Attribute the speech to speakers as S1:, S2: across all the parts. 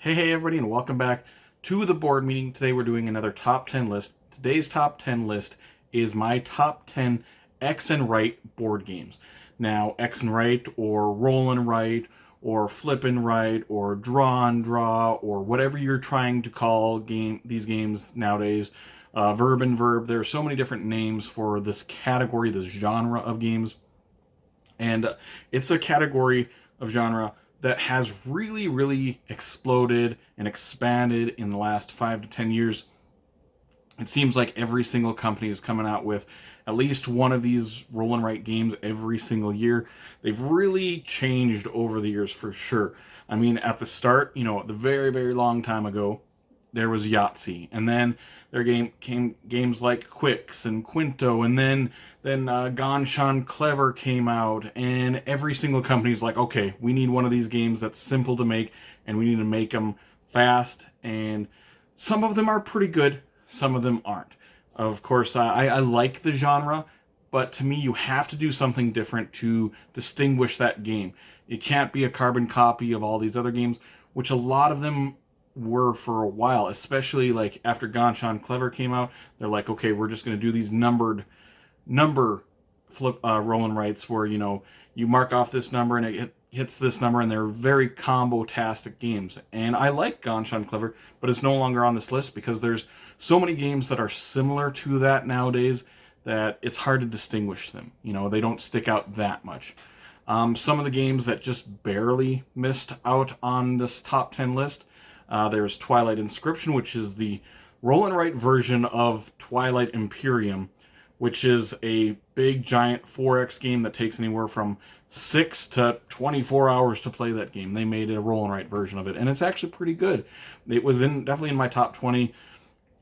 S1: Hey everybody, and welcome back to the board meeting. Today we're doing another top 10 list. Today's top 10 list is my top 10 X and Right board games. Now, X and Right, or Roll and Write, or Flip and Write, or Draw and Draw, or whatever you're trying to call these games nowadays. Verb and Verb. There are so many different names for this category, this genre of games. And it's a category of genre that has really exploded and expanded in the last 5 to 10 years. It seems like every single company is coming out with at least one of these roll and write games every single year. They've really changed over the years for sure. I mean, at the start, the very long time ago, there was Yahtzee, and then there came games like Quicks and Quinto, and then Ganshan Clever came out, and every single company's like, okay, we need one of these games that's simple to make, and we need to make them fast. And some of them are pretty good, some of them aren't. Of course, I like the genre, but to me, you have to do something different to distinguish that game. It can't be a carbon copy of all these other games, which a lot of them were for a while, especially like after Ganshan Clever came out. They're like, okay, we're just going to do these number flip roll and writes where you mark off this number and it hits this number, and they're very combo-tastic games. And I like Ganshan Clever, but it's no longer on this list because there's so many games that are similar to that nowadays that it's hard to distinguish them. They don't stick out that much. Some of the games that just barely missed out on this top 10 list, there's Twilight Inscription, which is the roll and write version of Twilight Imperium, which is a big giant 4X game that takes anywhere from 6 to 24 hours to play that game. They made a roll and write version of it, and it's actually pretty good. It was definitely in my top 20.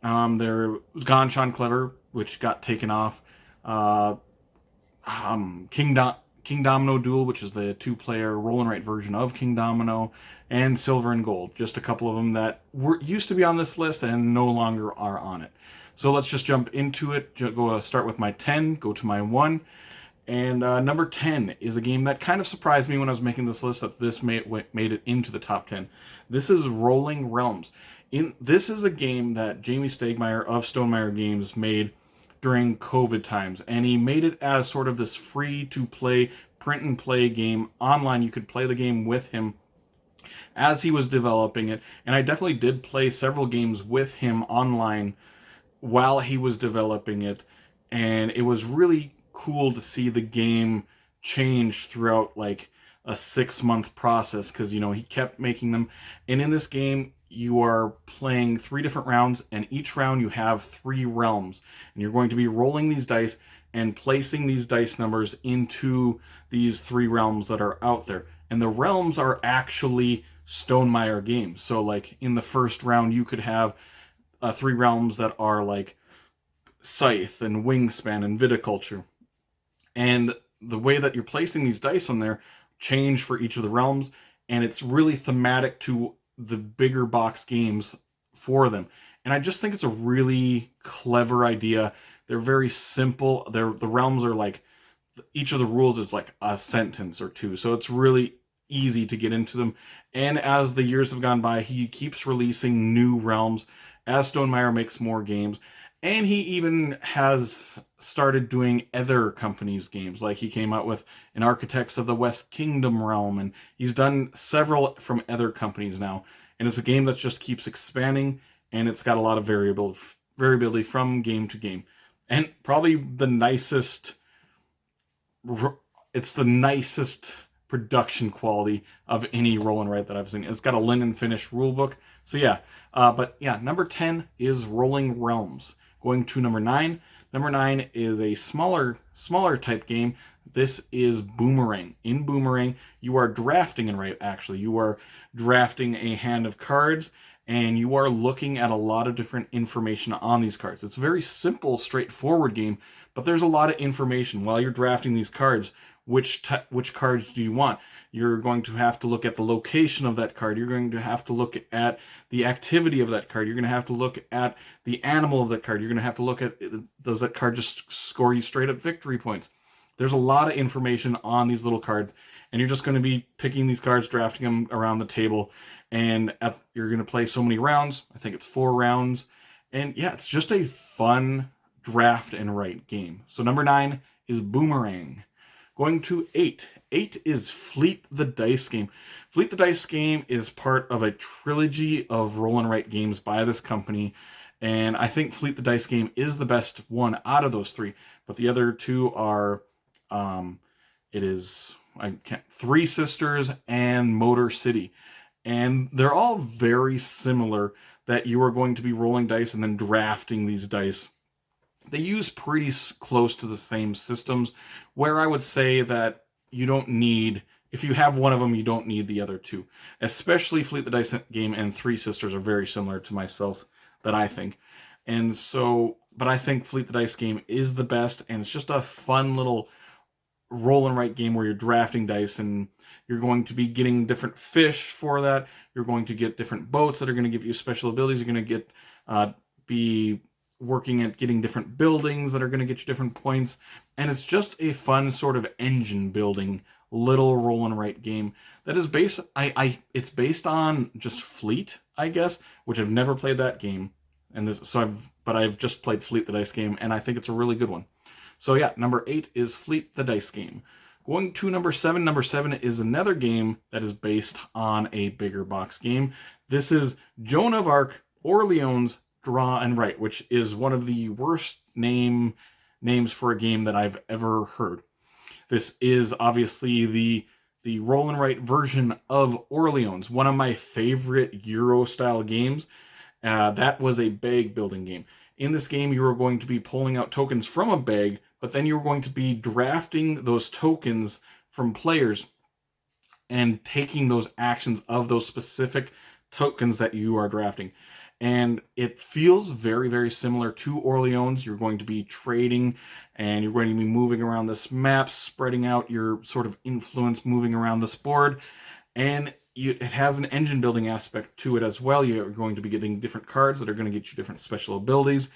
S1: There was Ganshan Clever, which got taken off. King Domino Duel, which is the 2-player roll and write version of King Domino, and Silver and Gold. Just a couple of them that used to be on this list and no longer are on it. So let's just jump into it. Start with my 10, go to my 1. And number 10 is a game that kind of surprised me when I was making this list, that this made it into the top 10. This is Rolling Realms. This is a game that Jamey Stegmaier of Stonemaier Games made during COVID times, and he made it as sort of this free-to-play, print-and-play game online. You could play the game with him as he was developing it, and I definitely did play several games with him online while he was developing it, and it was really cool to see the game change throughout like a 6-month process, because he kept making them. And in this game, you are playing 3 different rounds, and each round you have 3 realms, and you're going to be rolling these dice and placing these dice numbers into these 3 realms that are out there. And the realms are actually Stonemaier games. So like in the first round, you could have 3 realms that are like Scythe and Wingspan and Viticulture. And the way that you're placing these dice on there change for each of the realms, and it's really thematic to the bigger box games for them. And I just think it's a really clever idea. They're very simple. The realms are like, each of the rules is like a sentence or 2, so it's really easy to get into them. And as the years have gone by, he keeps releasing new realms as Stonemaier makes more games. And he even has started doing other companies' games. Like he came out with an Architects of the West Kingdom realm, and he's done several from other companies now. And it's a game that just keeps expanding, and it's got a lot of variability from game to game. And probably it's the nicest production quality of any roll and write that I've seen. It's got a linen finish rulebook. So yeah, but yeah, number 10 is Rolling Realms. Going to number 9. Number 9 is a smaller type game. This is Boomerang. In Boomerang, you are drafting and right, actually. You are drafting a hand of cards, and you are looking at a lot of different information on these cards. It's a very simple, straightforward game, but there's a lot of information. While you're drafting these cards, which cards do you want? You're going to have to look at the location of that card. You're going to have to look at the activity of that card. You're going to have to look at the animal of that card. You're going to have to look at, does that card just score you straight up victory points? There's a lot of information on these little cards, and you're just going to be picking these cards, drafting them around the table, and you're going to play so many rounds. I think it's 4 rounds, and yeah, it's just a fun draft and write game. So number 9 is Boomerang. Going to 8. 8 is Fleet the Dice Game. Fleet the Dice Game is part of a trilogy of roll and write games by this company, and I think Fleet the Dice Game is the best one out of those 3. But the other 2 are, Three Sisters and Motor City, and they're all very similar. That you are going to be rolling dice and then drafting these dice. They use pretty close to the same systems, where I would say that you don't need, if you have one of them, you don't need the other 2. Especially Fleet the Dice Game and Three Sisters are very similar to myself, that I think. And so, but I think Fleet the Dice Game is the best, and it's just a fun little roll and write game where you're drafting dice, and you're going to be getting different fish for that. You're going to get different boats that are going to give you special abilities. You're going to get be working at getting different buildings that are going to get you different points, and it's just a fun sort of engine building little roll and write game that is based it's based on just Fleet, I guess, which I've never played that game, and I've just played Fleet the Dice Game, and I think it's a really good one. So yeah, number 8 is Fleet the Dice Game. Going to number 7. Number 7 is another game that is based on a bigger box game. This is Joan of Arc, Orleans, Draw and Write, which is one of the worst names for a game that I've ever heard. This is obviously the roll and write version of Orleans, one of my favorite Euro-style games. That was a bag building game. In this game, you are going to be pulling out tokens from a bag, but then you're going to be drafting those tokens from players and taking those actions of those specific tokens that you are drafting. And it feels very, very similar to Orleans. You're going to be trading, and you're going to be moving around this map, spreading out your sort of influence, moving around this board. And it has an engine building aspect to it as well. You're going to be getting different cards that are going to get you different special abilities.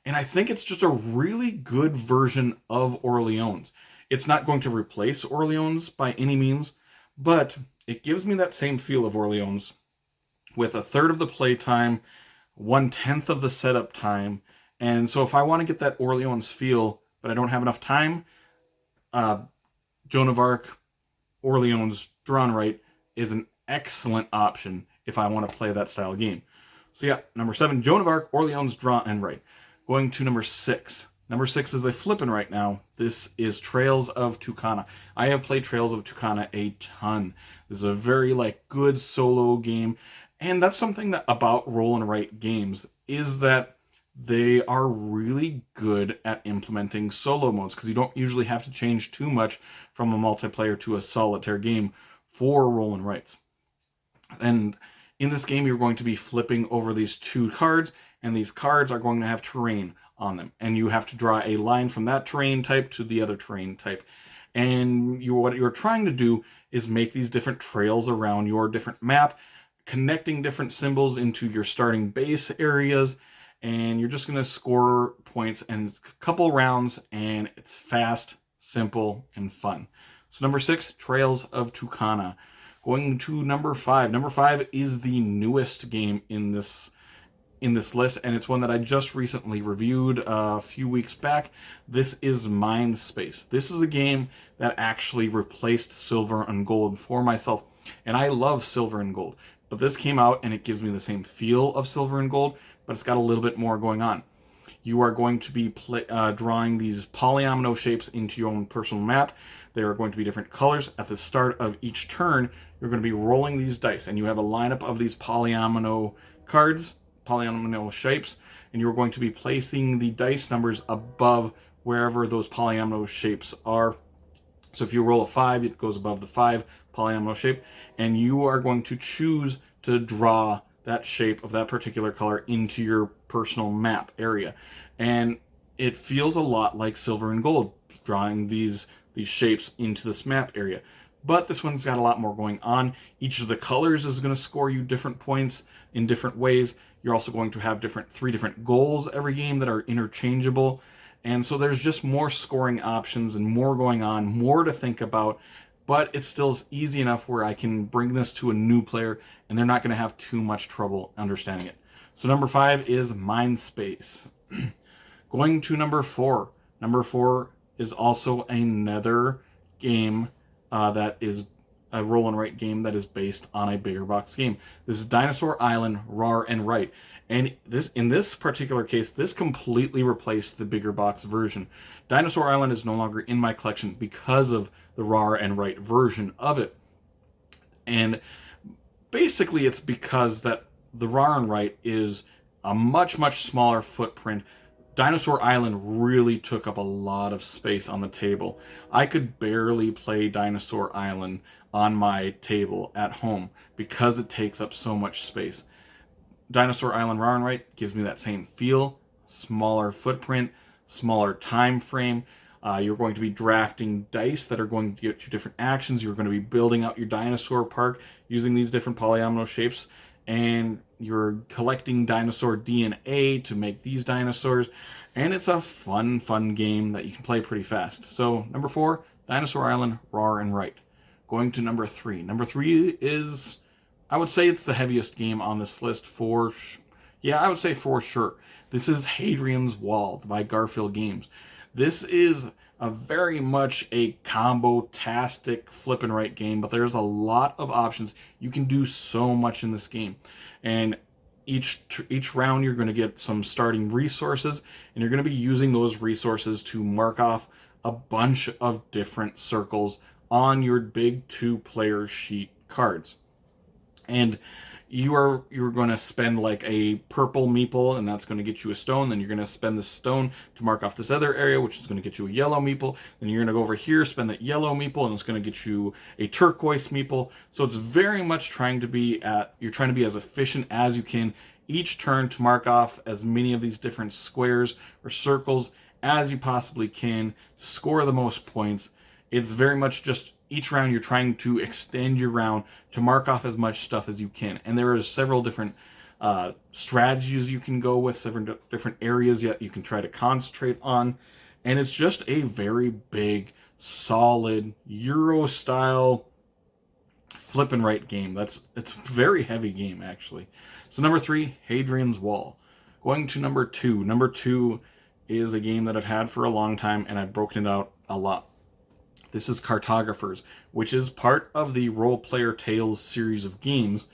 S1: And I think it's just a really good version of Orleans. It's not going to replace Orleans by any means, but it gives me that same feel of Orleans with 1/3 of the play time, 1/10 of the setup time. And so if I want to get that Orleans feel, but I don't have enough time, Joan of Arc, Orleans, Draw and Write is an excellent option if I want to play that style game. So yeah, number 7, Joan of Arc, Orleans, Draw and Write. Going to number 6. Number 6 is a flippin' right now. This is Trails of Tucana. I have played Trails of Tucana a ton. This is a very good solo game. And that's something that about roll and write games is that they are really good at implementing solo modes, because you don't usually have to change too much from a multiplayer to a solitaire game for roll and writes. And in this game, you're going to be flipping over these 2 cards, and these cards are going to have terrain on them. And you have to draw a line from that terrain type to the other terrain type. And what you're trying to do is make these different trails around your different map, connecting different symbols into your starting base areas, and you're just going to score points, and it's a couple rounds, and it's fast, simple, and fun. So number 6, Trails of Tucana. Going to number 5. Number 5 is the newest game in this list, and it's one that I just recently reviewed a few weeks back. This is Mindspace. This is a game that actually replaced Silver and Gold for myself, and I love Silver and Gold. But this came out, and it gives me the same feel of Silver and Gold, but it's got a little bit more going on. You are going to be drawing these polyomino shapes into your own personal map. There are going to be different colors. At the start of each turn, you're going to be rolling these dice, and you have a lineup of these polyomino cards, polyomino shapes, and you're going to be placing the dice numbers above wherever those polyomino shapes are. So if you roll a 5, it goes above the 5 polyomino shape, and you are going to choose to draw that shape of that particular color into your personal map area. And it feels a lot like Silver and Gold, drawing these shapes into this map area. But this one's got a lot more going on. Each of the colors is going to score you different points in different ways. You're also going to have 3 different goals every game that are interchangeable. And so there's just more scoring options and more going on, more to think about, but it still is easy enough where I can bring this to a new player and they're not going to have too much trouble understanding it. So number 5 is Mindspace. Going to number 4. Number 4 is also another game that is a roll and write game that is based on a bigger box game. This is Dinosaur Island Rawr and Write. And in this particular case, this completely replaced the bigger box version. Dinosaur Island is no longer in my collection because of the Rawr and Write version of it. And basically it's because that the Rawr and Write is a much, much smaller footprint. Dinosaur Island really took up a lot of space on the table. I could barely play Dinosaur Island on my table at home because it takes up so much space. Dinosaur Island Rawr and Write gives me that same feel, smaller footprint, smaller time frame. You're going to be drafting dice that are going to get you different actions. You're going to be building out your dinosaur park using these different polyomino shapes, and you're collecting dinosaur DNA to make these dinosaurs, and it's a fun game that you can play pretty fast. So number 4, Dinosaur Island Rawr and Write. Going to number 3. Number 3 is, I would say it's the heaviest game on this list for I would say for sure. This is Hadrian's Wall by Garphill Games. This is a very much a combo-tastic flip and write game, but there's a lot of options. You can do so much in this game. And each round you're going to get some starting resources, and you're going to be using those resources to mark off a bunch of different circles on your big 2-player sheet cards. And you're going to spend like a purple meeple, and that's going to get you a stone. Then you're going to spend the stone to mark off this other area, which is going to get you a yellow meeple. Then you're going to go over here, spend that yellow meeple, and it's going to get you a turquoise meeple. So it's very much you're trying to be as efficient as you can each turn to mark off as many of these different squares or circles as you possibly can to score the most points. It's very much just each round you're trying to extend your round to mark off as much stuff as you can. And there are several different strategies you can go with, several different areas that you can try to concentrate on. And it's just a very big, solid, Euro-style flip and write game. It's a very heavy game, actually. So number 3, Hadrian's Wall. Going to number 2. Number 2 is a game that I've had for a long time, and I've broken it out a lot. This is Cartographers, which is part of the Role Player Tales series of games.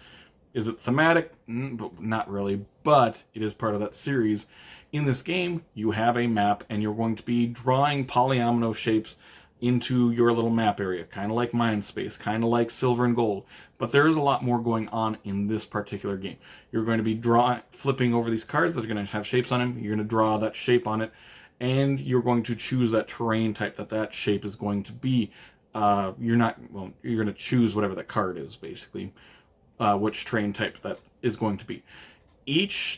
S1: Is it thematic? Not really, but it is part of that series. In this game, you have a map, and you're going to be drawing polyomino shapes into your little map area, kind of like Mindspace, kind of like Silver and Gold. But there is a lot more going on in this particular game. You're going to be flipping over these cards that are going to have shapes on them. You're going to draw that shape on it, and you're going to choose that terrain type that shape is going to be. You're going to choose whatever that card is, basically, which terrain type that is going to be.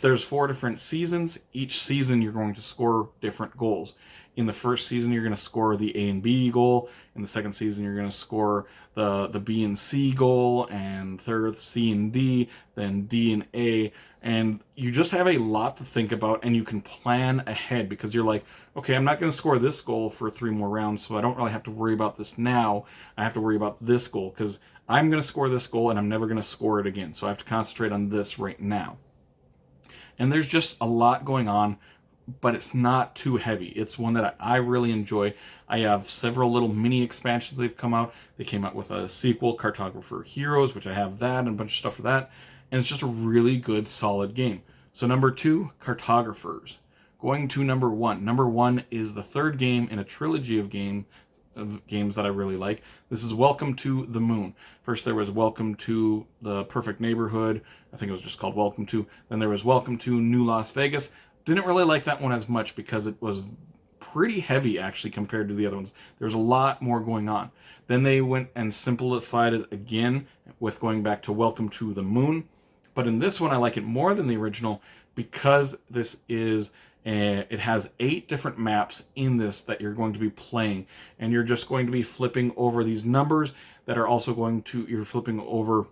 S1: There's 4 different seasons. Each season you're going to score different goals. In the first season, you're going to score the A and B goal. In the second season, you're going to score the B and C goal, and third, C and D, then D and A. And you just have a lot to think about, and you can plan ahead because you're like, okay, I'm not going to score this goal for 3 more rounds, so I don't really have to worry about this now. I have to worry about this goal because I'm going to score this goal, and I'm never going to score it again. So I have to concentrate on this right now. And there's just a lot going on, but it's not too heavy. It's one that I really enjoy. I have several little mini expansions they've come out. They came out with a sequel, Cartographer Heroes, which I have that and a bunch of stuff for that. And it's just a really good, solid game. So number 2, Cartographers. Going to number 1. Number 1 is the third game in a trilogy of games that I really like. This is Welcome to the Moon. First there was Welcome to the Perfect Neighborhood. I think it was just called Welcome to. Then there was Welcome to New Las Vegas. Didn't really like that one as much because it was pretty heavy actually compared to the other ones. There's a lot more going on. Then they went and simplified it again with going back to Welcome to the Moon. But in this one I like it more than the original because it has 8 different maps in this that you're going to be playing, and you're just going to be flipping over these numbers that are also you're flipping over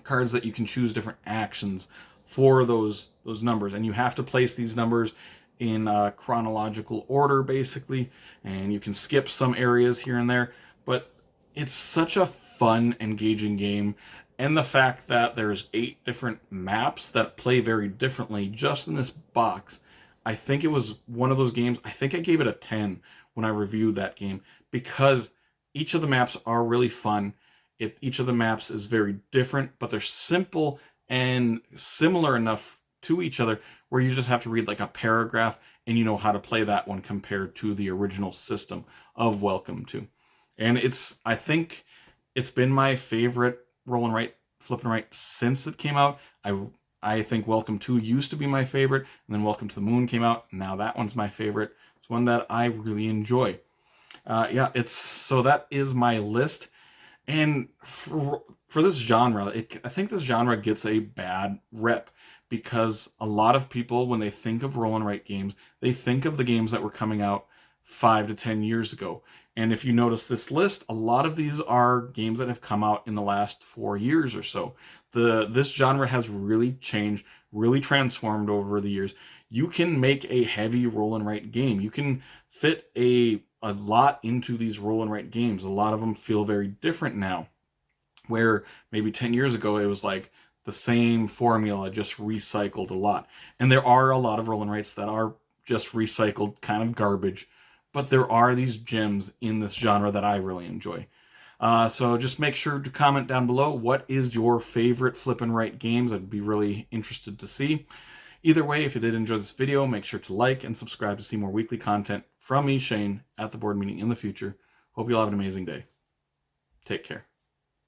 S1: cards that you can choose different actions for those numbers, and you have to place these numbers in chronological order, basically, and you can skip some areas here and there, but it's such a fun, engaging game. And the fact that there's 8 different maps that play very differently just in this box, I think it was one of those games, I think I gave it a 10 when I reviewed that game, because each of the maps are really fun. Each of the maps is very different, but they're simple and similar enough to each other where you just have to read like a paragraph and you know how to play that one compared to the original system of Welcome to. And I think it's been my favorite roll and write, flip and write since it came out. I think Welcome to used to be my favorite, and then Welcome to the Moon came out. Now that one's my favorite. It's one that I really enjoy. Yeah, so that is my list. And for this genre, I think this genre gets a bad rep because a lot of people, when they think of roll and write games, they think of the games that were coming out 5 to 10 years ago. And if you notice this list, a lot of these are games that have come out in the last 4 years or so. This genre has really changed, really transformed over the years. You can make a heavy roll and write game. You can fit a lot into these roll and write games. A lot of them feel very different now, where maybe 10 years ago it was like the same formula just recycled a lot. And there are a lot of roll and writes that are just recycled kind of garbage, but there are these gems in this genre that I really enjoy. So just make sure to comment down below, what is your favorite flip and write games? I'd be really interested to see. Either way, if you did enjoy this video, make sure to like and subscribe to see more weekly content from me, Shane, at the board meeting in the future. Hope you all have an amazing day. Take care.